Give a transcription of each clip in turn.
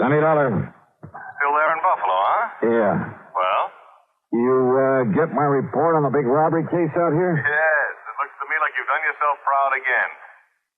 Johnny Dollar. Still there in Buffalo, huh? Yeah. Well? You get my report on the big robbery case out here? Yes. It looks to me like you've done yourself proud again.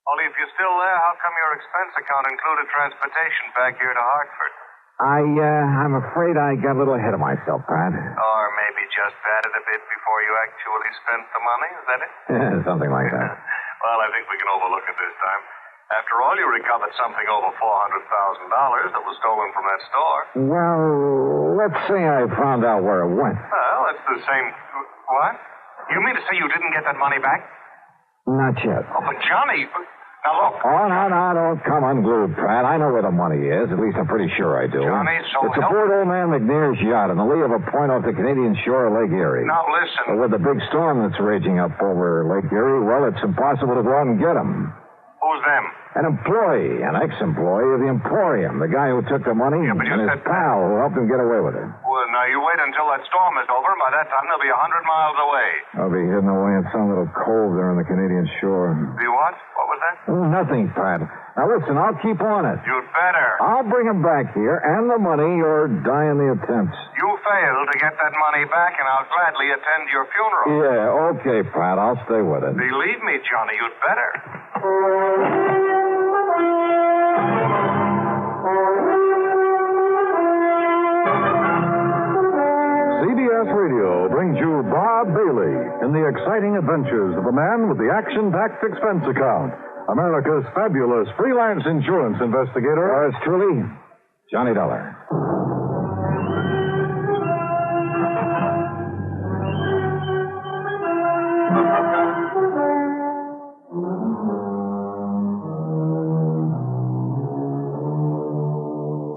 Only if you're still there, how come your expense account included transportation back here to Hartford? I'm afraid I got a little ahead of myself, Pat. Or maybe just batted a bit before you actually spent the money, is that it? Yeah, something like that. Well, I think we can overlook it this time. After all, you recovered something over $400,000 that was stolen from that store. Well, let's say I found out where it went. Well, that's the same... What? You mean to say you didn't get that money back? Not yet. Oh, but Johnny... Now, look. Oh, no, don't come unglued, Pat. I know where the money is. At least I'm pretty sure I do. Johnny, so it's aboard old man McNair's yacht in the lee of a point off the Canadian shore of Lake Erie. Now, listen. With the big storm that's raging up over Lake Erie, well, it's impossible to go out and get him. Who's them? An employee, an ex-employee of the Emporium, the guy who took the money, Yeah, but and his pal who helped him get away with it. Well, now, you wait until that storm is over, and by that time they'll be 100 miles away. I'll be hidden away in some little cove there on the Canadian shore. Be what? What was that? Oh, nothing, Pat. Now, listen, I'll keep on it. You'd better. I'll bring him back here, and the money, or die in the attempt. You fail to get that money back, and I'll gladly attend your funeral. Yeah, okay, Pat. I'll stay with it. Believe me, Johnny, you'd better. CBS Radio brings you Bob Bailey in the exciting adventures of a man with the action-packed expense account. America's fabulous freelance insurance investigator. Yours truly, Johnny Dollar.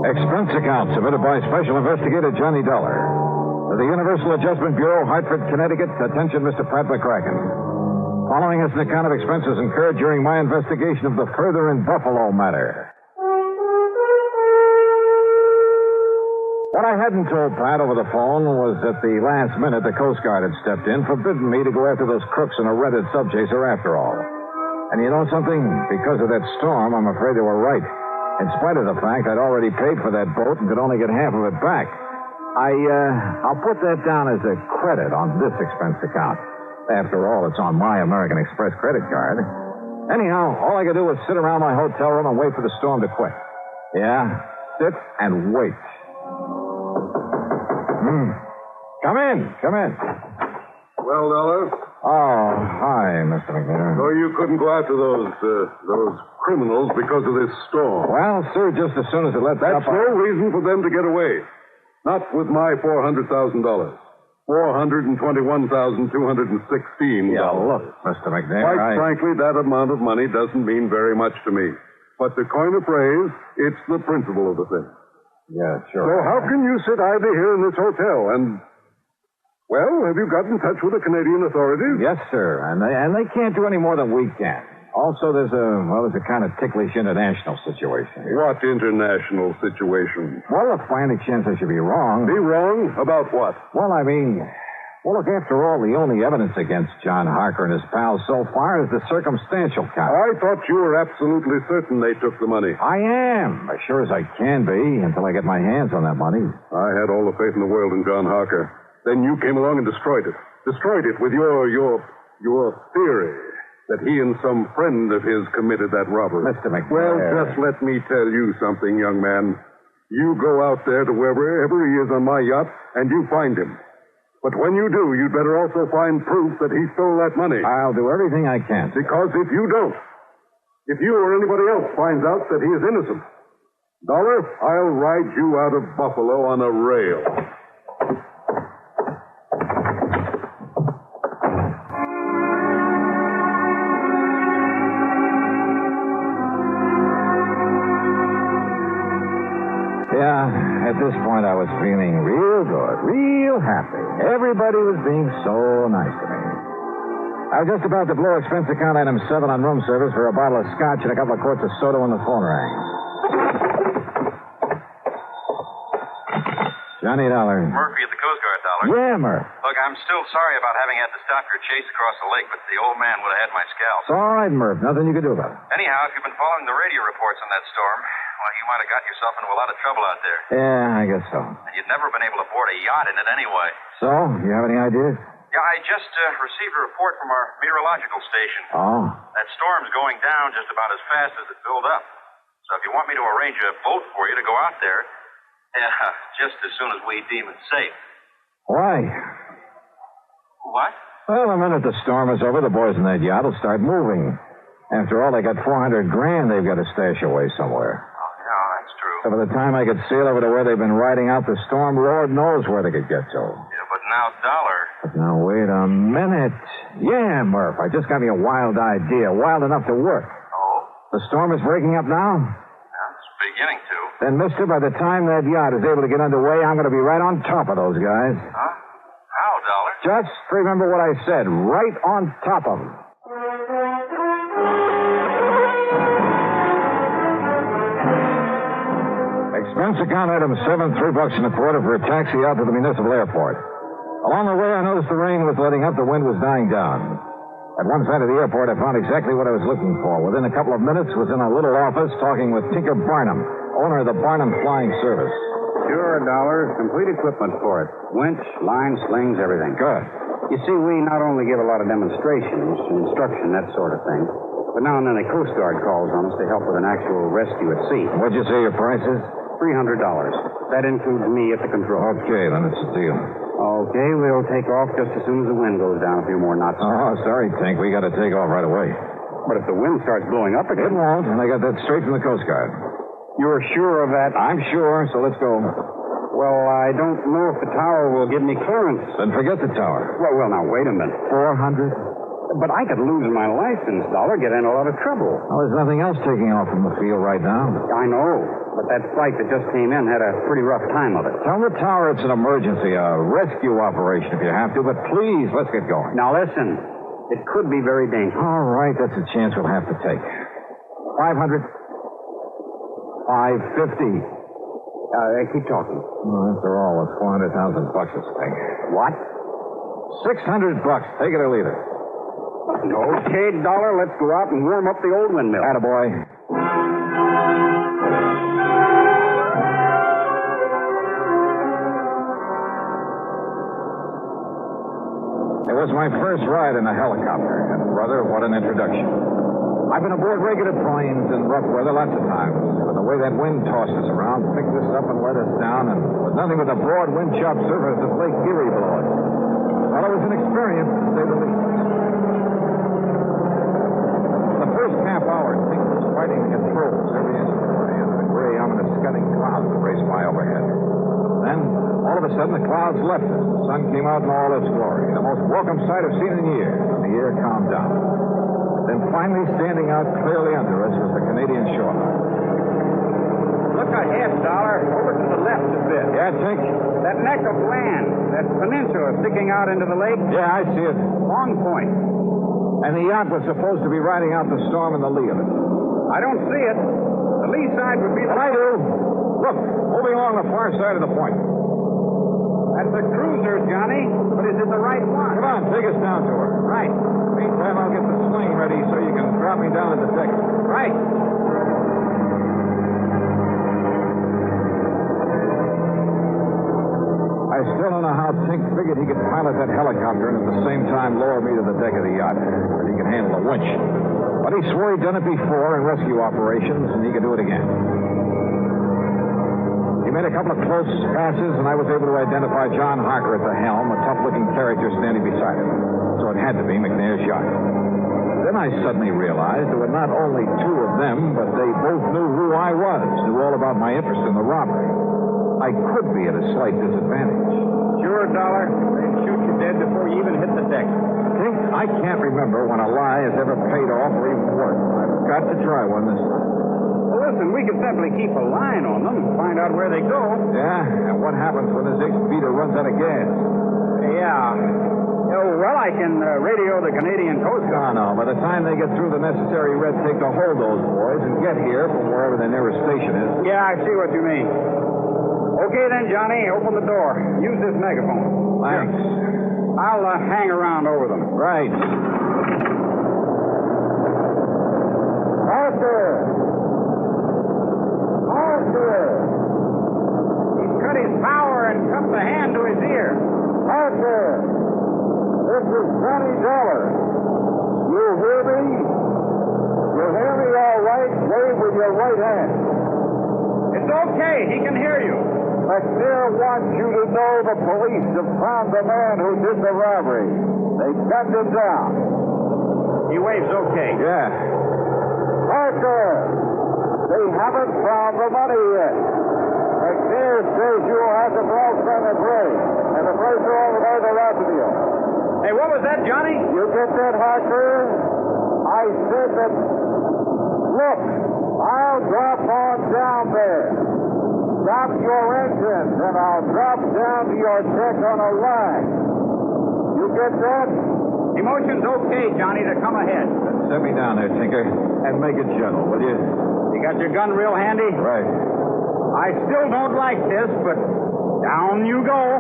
Expense account submitted by Special Investigator Johnny Dollar. To the Universal Adjustment Bureau, Hartford, Connecticut. Attention, Mr. Pat McCracken. Following is an account of expenses incurred during my investigation of the Further in Buffalo matter. What I hadn't told Pat over the phone was at the last minute the Coast Guard had stepped in, forbidden me to go after those crooks in a rented subchaser after all. And you know something? Because of that storm, I'm afraid they were right. In spite of the fact I'd already paid for that boat and could only get half of it back. I'll put that down as a credit on this expense account. After all, it's on my American Express credit card. Anyhow, all I could do was sit around my hotel room and wait for the storm to quit. Yeah, sit and wait. Come in. Well, Dollar? Oh, hi, Mr. McNair. So you couldn't go after those criminals because of this storm? Well, sir, just as soon as it lets up... That's no reason for them to get away. Not with my $400,000. $421,216. Yeah, look, Mr. McNair, Quite frankly, that amount of money doesn't mean very much to me. But to coin a phrase, it's the principle of the thing. Yeah, sure. So how can you sit idly here in this hotel and... Well, have you got in touch with the Canadian authorities? Yes, sir. And they can't do any more than we can. Also, there's a kind of ticklish international situation here. What international situation? Well, if by any chance I should be wrong... Be wrong? About what? Well, I mean... Well, look, after all, the only evidence against John Harker and his pals so far is the circumstantial count. I thought you were absolutely certain they took the money. I am, as sure as I can be, until I get my hands on that money. I had all the faith in the world in John Harker. Then you came along and destroyed it. Destroyed it with your theory that he and some friend of his committed that robbery. Mr. McNair. Well, just let me tell you something, young man. You go out there to wherever he is on my yacht, and you find him. But when you do, you'd better also find proof that he stole that money. I'll do everything I can. Because if you don't, if you or anybody else finds out that he is innocent, Dollar, I'll ride you out of Buffalo on a rail. Yeah, at this point I was feeling real good, real happy. Everybody was being so nice to me. I was just about to blow expense account item 7 on room service for a bottle of scotch and a couple of quarts of soda when the phone rang. Johnny Dollar. Murphy at the Coast Guard, Dollar. Yeah, Murph. Look, I'm still sorry about having had to stop your chase across the lake, but the old man would have had my scalp. It's all right, Murph. Nothing you can do about it. Anyhow, if you've been following the radio reports on that storm, Well, you might have got yourself into a lot of trouble out there. Yeah, I guess so. And you'd never been able to board a yacht in it anyway. So, you have any ideas? Yeah, I just received a report from our meteorological station. Oh? That storm's going down just about as fast as it built up. So if you want me to arrange a boat for you to go out there, just as soon as we deem it safe. Why? What? Well, the minute the storm is over, the boys in that yacht will start moving. After all, they got $400,000 they've got to stash away somewhere. Oh, yeah, that's true. So by the time I could sail over to where they've been riding out the storm, Lord knows where they could get to. Yeah, but now, Dollar. But now, wait a minute. Yeah, Murph, I just got me a wild idea. Wild enough to work. Oh? The storm is breaking up now? Yeah, it's beginning to. Then, mister, by the time that yacht is able to get underway, I'm going to be right on top of those guys. Huh? How, Dollar? Just remember what I said. Right on top of them. Expense account item 7, $3.25 for a taxi out to the municipal airport. Along the way, I noticed the rain was letting up, the wind was dying down. At one side of the airport, I found exactly what I was looking for. Within a couple of minutes, was in a little office talking with Tinker Barnum, owner of the Barnum Flying Service. Sure, Dollar. Complete equipment for it. Winch, line, slings, everything. Good. You see, we not only give a lot of demonstrations, instruction, that sort of thing, but now and then a Coast Guard calls on us to help with an actual rescue at sea. What'd you say your price is? $300. That includes me at the controls. Okay, then it's a deal. Okay, we'll take off just as soon as the wind goes down a few more knots. Oh, sorry, Tink. We got to take off right away. But if the wind starts blowing up It again... won't, and I got that straight from the Coast Guard. You're sure of that? I'm sure, so let's go. Well, I don't know if the tower will give me clearance. Then forget the tower. Well, now, wait a minute. 400? But I could lose my license, Dollar, get in a lot of trouble. Well, there's nothing else taking off from the field right now. I know, but that flight that just came in had a pretty rough time of it. Tell the tower it's an emergency, a rescue operation if you have to, but please, let's get going. Now, listen. It could be very dangerous. All right, that's a chance we'll have to take. 500? 550? Keep talking. Well, after all, it's $400,000 this thing. What? $600. Take it or leave it. Okay, Dollar, let's go out and warm up the old windmill. Attaboy. It was my first ride in a helicopter, and brother, what an introduction. I've been aboard regular planes in rough weather lots of times, but the way that wind tossed us around, picked us up and let us down, and with nothing but the broad wind-chopped surface of Lake Erie below us. Well, it was an experience, to say the least. The first half hour, Tink was fighting the controls every instant of the day under the gray, ominous, scudding clouds that raced by overhead. Then, all of a sudden, the clouds left us. The sun came out in all its glory. The most welcome sight I've seen in years. The air calmed down. Then finally, standing out clearly under us was the Canadian shoreline. Look ahead, Dollar. Over to the left a bit. Yeah, Tink? That neck of land, that peninsula sticking out into the lake. Yeah, I see it. Long Point. And the yacht was supposed to be riding out the storm in the lee of it. I don't see it. The lee side would be the... Well, I do. Look, moving along the far side of the point. That's a cruiser, Johnny. But is it the right one? Come on, take us down to her. Right. Meantime, I'll get the sling ready so you can drop me down at the deck. Right. I still don't know how Tink figured he could pilot that helicopter and at the same time lower me to the deck of the yacht. That he could handle a winch. But he swore he'd done it before in rescue operations, and he could do it again. He made a couple of close passes, and I was able to identify John Harker at the helm, a tough-looking character standing beside him. So it had to be McNair's yacht. Then I suddenly realized there were not only two of them, but they both knew who I was, knew all about my interest in the robbery. I could be at a slight disadvantage. Sure, Dollar. They'd shoot you dead before you even hit the deck. Tink, I can't remember when a lie has ever paid off or even worked. I've got to try one this time. Well, listen, we could simply keep a line on them and find out where they go. Yeah? And what happens when this X-Beater runs out of gas? Yeah. Oh, well, I can radio the Canadian Coast Guard. No. By the time they get through the necessary red tape to hold those boys and get here from wherever their nearest station is. Yeah, I see what you mean. Okay, then, Johnny, open the door. Use this megaphone. Thanks. Here. I'll hang around over them. Right. Harker! right hand. It's okay. He can hear you. McNair wants you to know the police have found the man who did the robbery. They gunned him down. He waves okay. Yeah. Parker, they haven't found the money yet. McNair says you'll have to cross on the bridge, and the bridge are all the way to Rotterdam. Hey, what was that, Johnny? You get that, Harker? I said that, look, I'll drop on down there. Stop your engines, and I'll drop down to your deck on a line. You get that? Emotion's okay, Johnny, to come ahead. Set me down there, Tinker, and make it gentle, will you? You got your gun real handy? Right. I still don't like this, but down you go.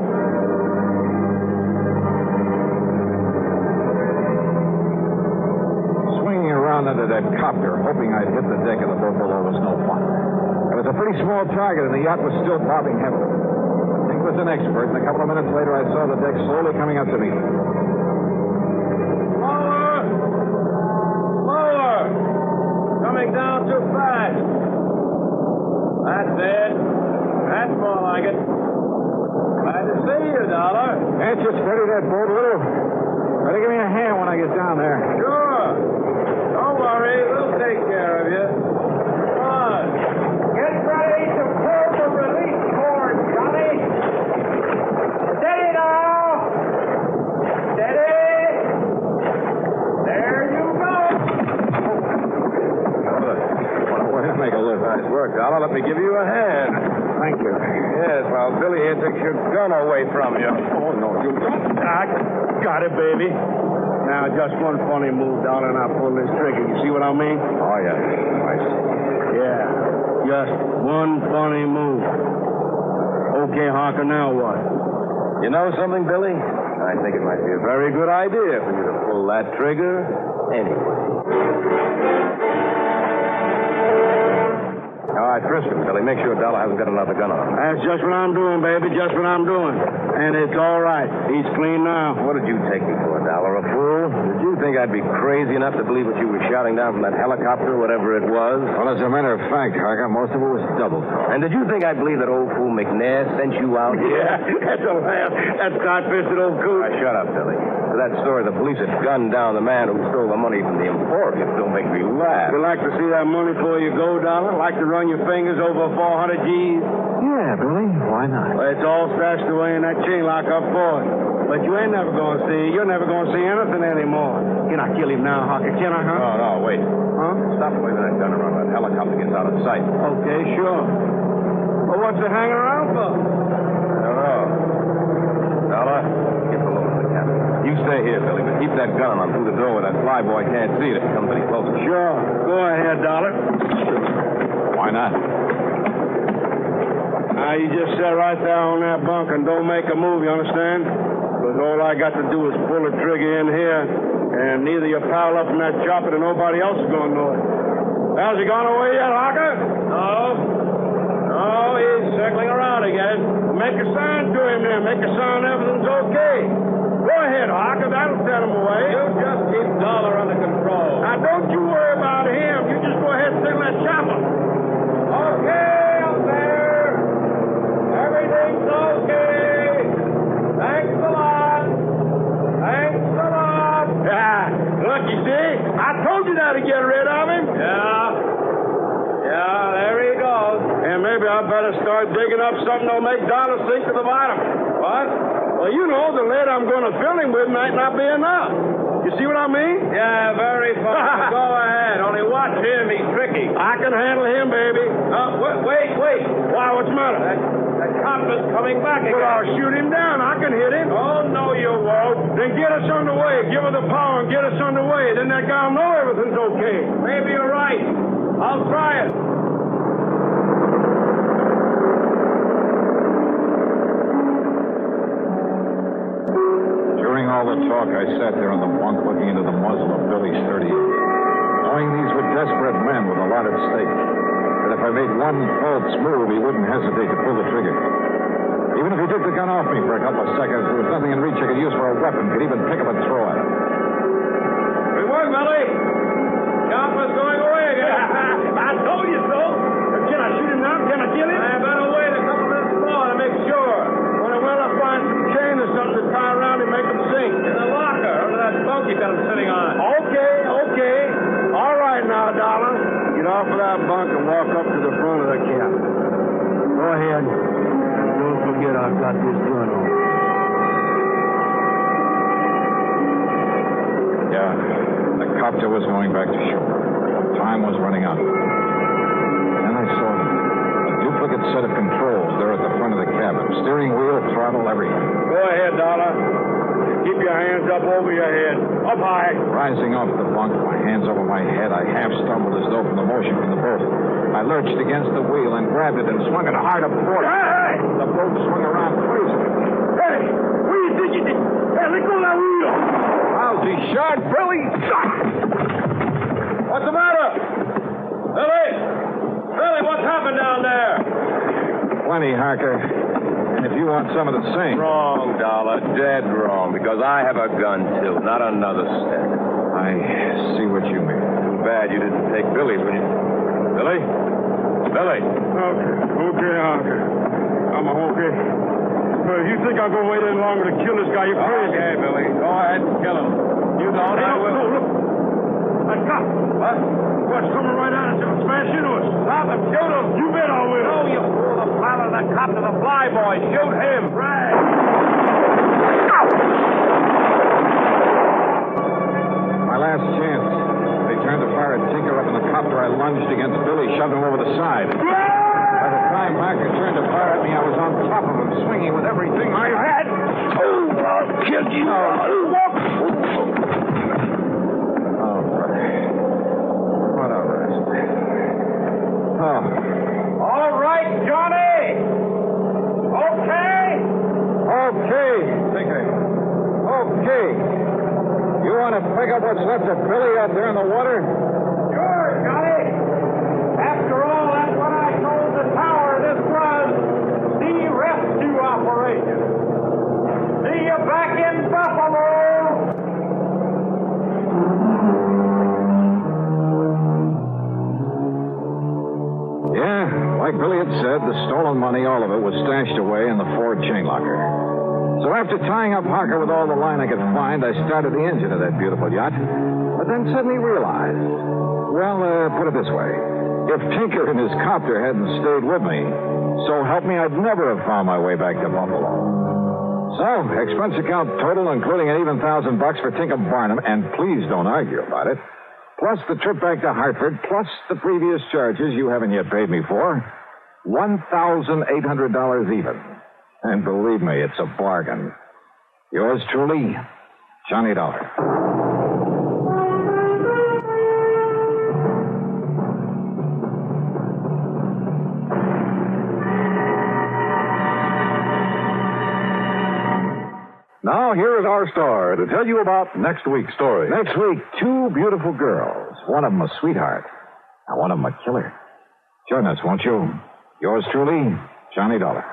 Swinging around under that copter, hoping I'd hit the deck of the boat below was no fun. It was a pretty small target, and the yacht was still bobbing heavily. Tink was an expert, and a couple of minutes later I saw the deck slowly coming up to me. Slower! Slower! Coming down too fast. That's it. That's more like it. Glad to see you, Dollar. Can't you steady that boat a little? Better give me a hand when I get down there. Sure. Don't worry. We'll take care of you. Come on. Get ready to pull the release cord, Johnny. Steady now. Steady. There you go. Well, he'll make a lift. Nice work, Dollar. Let me give you a hand. Thank you. Yes, while Billy here takes your gun away from you. Oh, no, you don't. I got it, baby. Now, just one funny move, Dollar, and I'll pull this trigger. You see what I mean? Oh, yeah. I see. Yeah, just one funny move. Okay, Harker, now what? You know something, Billy? I think it might be a very good idea for you to pull that trigger anyway. All right, frisk him, Billy. Make sure Dollar hasn't got another gun on him. That's just what I'm doing, baby. Just what I'm doing. And it's all right. He's clean now. What did you take me for, Dollar? A fool? Did you think I'd be crazy enough to believe what you were shouting down from that helicopter, whatever it was? Well, as a matter of fact, Harker, most of it was double talk. And did you think I'd believe that old fool McNair sent you out here? Yeah, that's a laugh. That tight-fisted old coot. Now, shut up, Billy. For that story, the police had gunned down the man who stole the money from the Emporium. Don't make me laugh. You like to see that money before you go, Dollar? Like to run your fingers over 400 G's? Yeah, Billy. Why not? Well, it's all stashed away in that chain lock up for it. But you ain't never going to see. You're never going to see anything anymore. Can I kill him now, Harker? Can I, huh? No, wait. Huh? Stop waving that gun around. That helicopter gets out of sight. Okay, sure. Well, what's it hanging around for? I don't know. Dollar, get below in the cabin. You stay here, Billy, but keep that gun on through the door where that flyboy can't see it if he comes any closer. Sure. Go ahead, Dollar. Why not? Now, you just sit right there on that bunk and don't make a move, you understand? Because all I got to do is pull the trigger in here, and neither your pal up in that chopper nor nobody else is going to know it. Has he gone away yet, Harker? No. No, he's circling around again. Make a sign to him then. Make a sign everything's okay. Go ahead, Harker. That'll set him away. You just keep Dollar under control. Now, don't you worry about him. You just go ahead and signal that chopper. Okay, up there. Everything's okay. Thanks a lot. Thanks a lot. Yeah, look, you see? I told you not to get rid of him. Yeah, there he goes. And maybe I better start digging up something that'll make Dollar sink to the bottom. What? Well, you know, the lead I'm going to fill him with might not be enough. You see what I mean? Yeah, very funny. Go ahead. Only watch him. He's tricky. I can handle him, baby. Wait. Why, what's the matter? That copper's coming back again. Well, I'll shoot him down. I can hit him. Oh, no, you won't. Then get us underway. Give her the power and get us underway. Then that guy'll know everything's okay. Maybe you're right. I'll try it. During all the talk, I sat there on the bunk looking into the muzzle of Billy's 38, knowing these were desperate men with a lot at stake. That if I made one false move, he wouldn't hesitate to pull the trigger. Even if he took the gun off me for a couple of seconds, there was nothing in reach I could use for a weapon, could even pick up and throw at him. Good work, Billy. Chopper's going away again. I told you so. bunk and walk up to the front of the cabin. Go ahead. Don't forget I've got this gun on. Yeah, the copter was going back to shore. Time was running out. Then I saw them. A duplicate set of controls there at the front of the cabin. Steering wheel, throttle, everything. Go ahead, Dollar. Keep your hands up over your head. Up high. Rising off the bunk, my hands over my head, I half stumbled as though from the motion from the boat. I lurched against the wheel and grabbed it and swung it hard a port. Hey! The boat swung around crazy. Hey! What do you think you did? Hey, let go of that wheel! Lousy shot, Billy! What's the matter? Billy! Billy, what's happened down there? Plenty, Harker. And if you want some of the same. Wrong, Dollar. Dead wrong. Because I have a gun, too. Not another step. I see what you mean. Too bad you didn't take Billy's when you... Billy? Billy? Okay, Harker. I'm okay. But if you think I'm going to wait any longer to kill this guy, you're crazy. Okay, Billy. Go ahead and kill him. You don't. Hey, I will. look. That cop. What? What's coming right at us? It'll smash into us. Stop him. Shoot him. You bet I will. No, you fool. The pilot of the cop to the flyboy. Shoot him. Right. My last chance. They turned to fire at Tinker up in the copter. I lunged against Billy, shoved him over the side. By the time Harker turned to fire at me, I was on top of him, swinging with everything I had. Oh, I'll kill you. Oh, brother. What a rest. Oh. All right, Johnny. Okay. Okay, Tinker. Okay. You want to pick up what's left of Billy out there in the water? Sure, Johnny. After all, that's what I told the tower. This was the rescue operation. See you back in Buffalo. Yeah, like Billy had said, the stolen money, all of it, was stashed away in the Ford chain locker. So after tying up Harker with all the line I could find, I started the engine of that beautiful yacht. But then suddenly realized, put it this way. If Tinker and his copter hadn't stayed with me, so help me, I'd never have found my way back to Buffalo. So, expense account total, including an even $1,000 for Tinker Barnum, and please don't argue about it, plus the trip back to Hartford, plus the previous charges you haven't yet paid me for, $1,800 even. And believe me, it's a bargain. Yours truly, Johnny Dollar. Now, here is our star to tell you about next week's story. Next week, two beautiful girls. One of them a sweetheart, and one of them a killer. Join us, won't you? Yours truly, Johnny Dollar.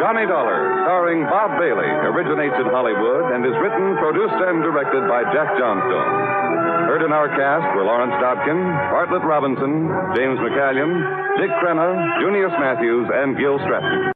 Johnny Dollar, starring Bob Bailey, originates in Hollywood and is written, produced, and directed by Jack Johnstone. Heard in our cast were Lawrence Dobkin, Bartlett Robinson, James McCallion, Dick Crenna, Junius Matthews, and Gil Stratton.